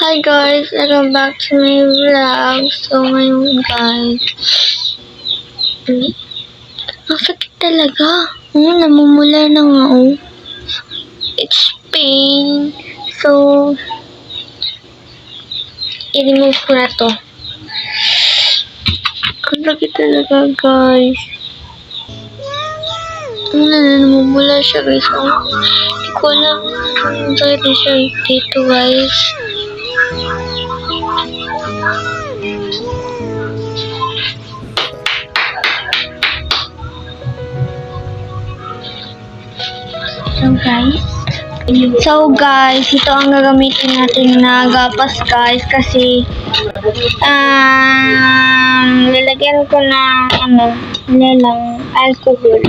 Hi guys, welcome back to my vlog. So ngayon guys, ang sakit talaga. Namumula na nga oh. It's pain. So, i-remove ko na to. Ang sakit talaga guys. Namumula siya guys. Hindi ko alam kung sakit na siya dito guys. So guys, ito ang gagamitin natin na gapas guys kasi lalagyan ko na alcohol.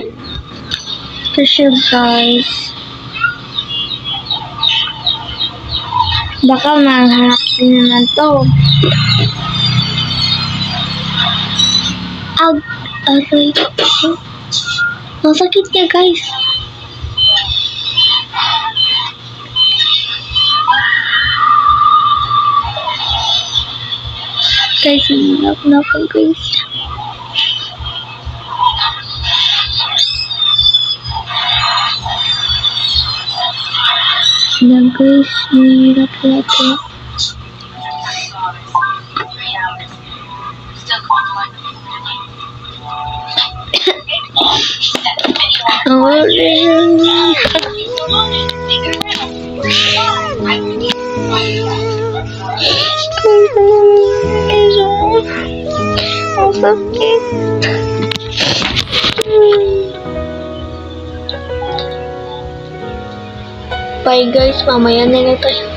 Kasi guys, baka mahanap din naman to. Aray. Ang sakit niya guys. Guys, hinap na ako guys. Yan guys, hinap na ako. Ang sakit. Bye guys, mamaya na lang tayo.